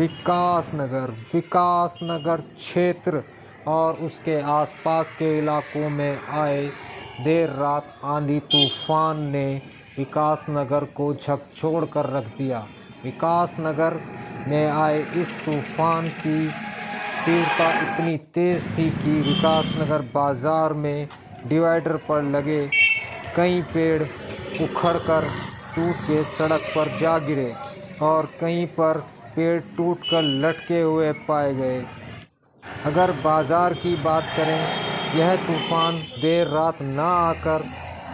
विकासनगर क्षेत्र और उसके आसपास के इलाकों में आए देर रात आंधी तूफान ने विकासनगर को झकझोर कर रख दिया। विकासनगर में आए इस तूफान की तीव्रता इतनी तेज़ थी कि विकासनगर बाज़ार में डिवाइडर पर लगे कई पेड़ उखड़कर टूट के सड़क पर जा गिरे और कहीं पर पेड़ टूटकर लटके हुए पाए गए। अगर बाज़ार की बात करें, यह तूफ़ान देर रात ना आकर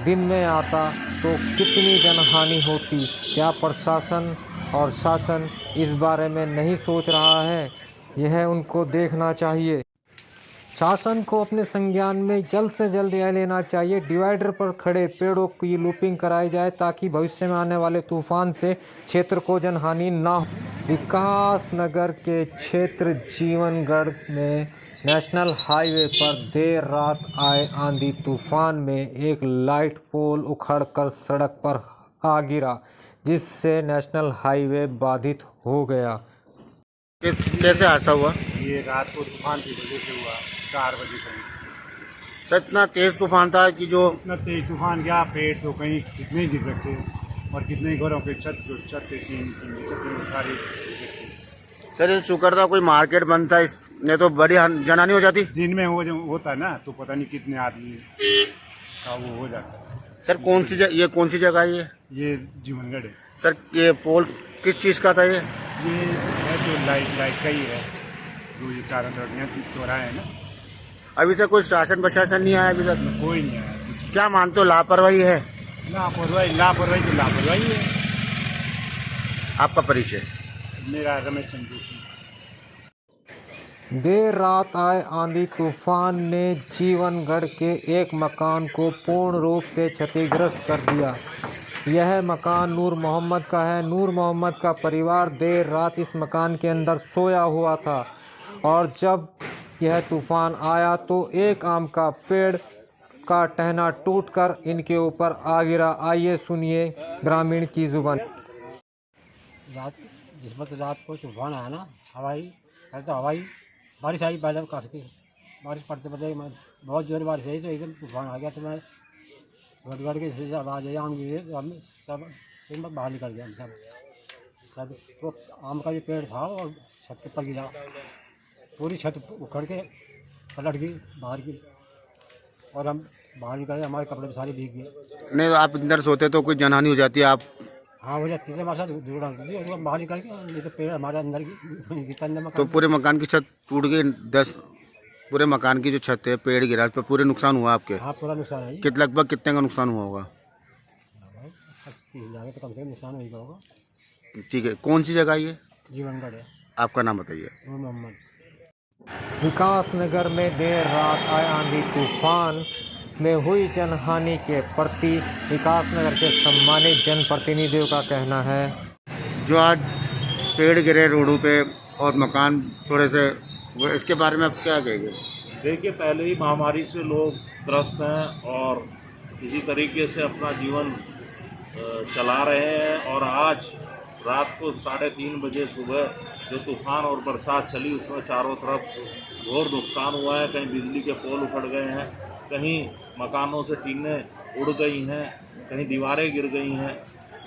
दिन में आता तो कितनी जनहानि होती। क्या प्रशासन और शासन इस बारे में नहीं सोच रहा है? यह उनको देखना चाहिए। शासन को अपने संज्ञान में जल्द से जल्द यह लेना चाहिए, डिवाइडर पर खड़े पेड़ों की लूपिंग कराई जाए ताकि भविष्य में आने वाले तूफान से क्षेत्र को जनहानि ना हो। विकासनगर के क्षेत्र जीवनगढ़ में नेशनल हाईवे पर देर रात आए आंधी तूफान में एक लाइट पोल उखड़कर सड़क पर आ गिरा, जिससे नेशनल हाईवे बाधित हो गया। कैसे हादसा हुआ? ये रात को तूफान की वजह से हुआ, 4 बजे करीब। सर इतना तेज तूफान था कि जो इतना तेज तूफान गया, पेड़ तो कहीं कितने गिर रखे और कितने घरों के छत थे, तीन सारी। सर ये शुक्र था कोई मार्केट बंद था, इसने तो बड़ी जनहानि हो जाती। दिन में होता है ना, तो पता नहीं कितने आदमी का वो हो जाता। सर ये कौन सी जगह है ये जीवनगढ़ है। सर ये पोल किस चीज़ का था? ये है जो लाइट का ही है, जो ये चारों तरफ चौराहे है ना। अभी तक कोई शासन प्रशासन नहीं आया? अभी तक कोई नहीं आया। क्या मानते हो, लापरवाही है? लापरवाही तो लापरवाही है। आपका परिचय? मेरा रमेश चंद्र। देर रात आए आंधी तूफान ने जीवनगढ़ के एक मकान को पूर्ण रूप से क्षतिग्रस्त कर दिया। यह मकान नूर मोहम्मद का है। नूर मोहम्मद का परिवार देर रात इस मकान के अंदर सोया हुआ था और जब यह तूफान आया तो एक आम का पेड़ का टहना टूटकर इनके ऊपर आ गिरा। आइए सुनिए ग्रामीण की जुबान। जिस वक्त रात को तूफान आया ना, हवाई बारिश आई, पहले काफ़ी बारिश पड़ते बहुत जोर बारिश आई, तो एकदम तूफान आ गया। तो मैं गड़ के जैसे आवाज़ आई आम गिरे, तो हम सब बाहर निकल गया। सब तो आम का जो पेड़ था और छत के ऊपर गिरा, पूरी छत उखड़ के पलट गई बाहर की, और हम बाहर निकले, हमारे कपड़े सारे भीग गए। नहीं, आप अंदर सोते तो कोई जनहानि हो जाती है। आप हाँ हो जाती है, हमारे साथ दूर डालती थी और बाहर निकल के, नहीं तो पेड़ हमारे अंदर की तो पूरे मकान की छत टूट गई। पूरे मकान की जो छत है, पेड़ गिरा, इस पर पूरे नुकसान हुआ आपके? हाँ पूरा नुकसान है। लगभग कितने का नुकसान हुआ होगा? 30,000 तो कम से कम नुकसान हो होगा। ठीक है, कौन सी जगह ये? जीवनगढ़ है। आपका नाम बताइए। नूर मोहम्मद। विकासनगर में देर रात आए आंधी तूफान में हुई जनहानि के प्रति विकासनगर के सम्मानित जनप्रतिनिधियों का कहना है। जो आज पेड़ गिरे रोडों पे और मकान थोड़े से, वो इसके बारे में आप क्या कहेंगे? देखिए, पहले ही महामारी से लोग त्रस्त हैं और इसी तरीके से अपना जीवन चला रहे हैं। और आज रात को 3:30 बजे सुबह जो तूफान और बरसात चली, उसमें चारों तरफ घोर नुकसान हुआ है। कहीं बिजली के पोल उखड़ गए हैं, कहीं मकानों से टीनें उड़ गई हैं, कहीं दीवारें गिर गई हैं।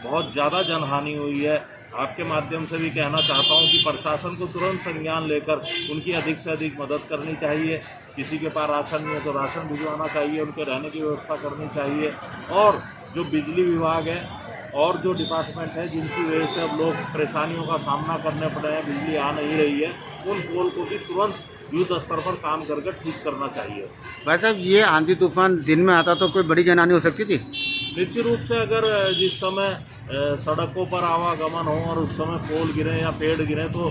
बहुत ज़्यादा जनहानि हुई है। आपके माध्यम से भी कहना चाहता हूं कि प्रशासन को तुरंत संज्ञान लेकर उनकी अधिक से अधिक मदद करनी चाहिए। किसी के पास राशन नहीं है तो राशन भिजवाना चाहिए, उनके रहने की व्यवस्था करनी चाहिए। और जो बिजली विभाग है और जो डिपार्टमेंट है जिनकी वजह से अब लोग परेशानियों का सामना करने पड़ रहे हैं, बिजली आ नहीं रही है, उन पोल को भी तुरंत युद्ध स्तर पर काम करके ठीक करना चाहिए। भाई साहब, ये आंधी तूफान दिन में आता तो कोई बड़ी जनहानि हो सकती थी? निश्चित रूप से अगर जिस समय सड़कों पर आवागमन हो और उस समय पोल गिरे या पेड़ गिरे तो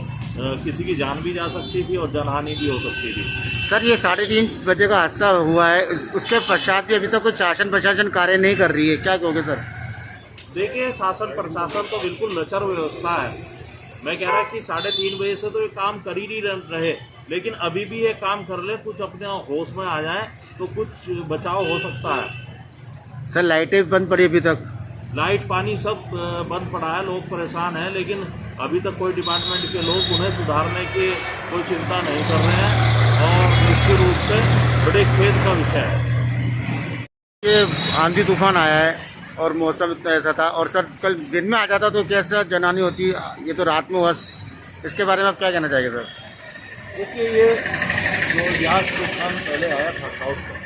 किसी की जान भी जा सकती थी और जनहानि भी हो सकती थी। सर ये 3:30 बजे का हादसा हुआ है, उसके पश्चात भी अभी तक कोई शासन प्रशासन कार्य नहीं कर रही है, क्या कहोगे सर? देखिए, शासन प्रशासन तो बिल्कुल लचर व्यवस्था है। मैं कह रहा कि 3:30 बजे से तो ये काम कर ही नहीं रहे, लेकिन अभी भी ये काम कर ले, कुछ अपने होश में आ जाए तो कुछ बचाव हो सकता है। सर लाइटें बंद पड़ी अभी तक? लाइट पानी सब बंद पड़ा है, लोग परेशान हैं, लेकिन अभी तक कोई डिपार्टमेंट के लोग उन्हें सुधारने की कोई चिंता नहीं कर रहे हैं और निश्चित रूप से बड़े खेद का विषय है। ये आंधी तूफान आया है और मौसम इतना ऐसा था, और सर कल दिन में आ जाता तो कैसा जनहानि होती, ये तो रात में हुआ, इसके बारे में आप क्या कहना चाहेंगे सर? देखिए, ये जो यास तूफान पहले आया था साउथ में,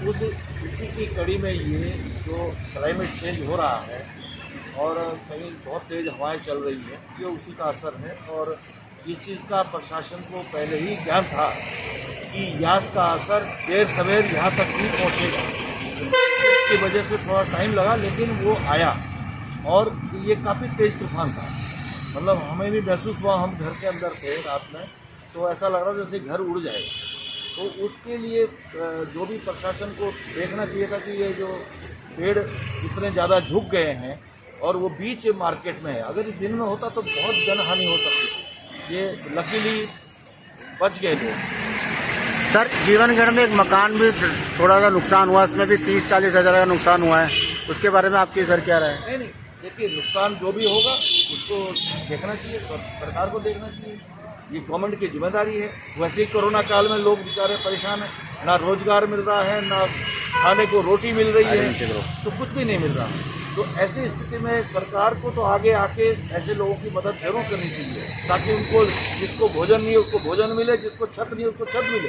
उसी की कड़ी में ये जो क्लाइमेट चेंज हो रहा है और कहीं बहुत तेज़ हवाएं चल रही है, ये उसी का असर है। और इस चीज़ का प्रशासन को पहले ही ज्ञान था कि यास का असर देर सवेर यहाँ तक ही पहुँचेगा, इसकी वजह से थोड़ा टाइम लगा, लेकिन वो आया और ये काफ़ी तेज़ तूफान था। मतलब हमें भी महसूस हुआ, हम घर के अंदर थे रात में, तो ऐसा लग रहा जैसे घर उड़ जाएगा। तो उसके लिए जो भी प्रशासन को देखना चाहिए था कि ये जो पेड़ इतने ज़्यादा झुक गए हैं और वो बीच मार्केट में है, अगर इस दिन में होता तो बहुत जनहानि हो सकती। ये लकीली बच गए लोग। सर जीवनगढ़ में एक मकान भी थोड़ा सा नुकसान हुआ, इसमें भी 30-40 हज़ार का नुकसान हुआ है, उसके बारे में आपकी सर क्या राय है? नहीं, देखिए, नुकसान जो भी होगा उसको देखना चाहिए, सरकार को देखना चाहिए, ये गवर्नमेंट की जिम्मेदारी है। वैसे ही कोरोना काल में लोग बेचारे परेशान हैं, ना रोजगार मिल रहा है, ना खाने को रोटी मिल रही है, तो कुछ भी नहीं मिल रहा। तो ऐसी स्थिति में सरकार को तो आगे आके ऐसे लोगों की मदद जरूर करनी चाहिए, ताकि उनको, जिसको भोजन नहीं है उसको भोजन मिले, जिसको छत नहीं है उसको छत मिले।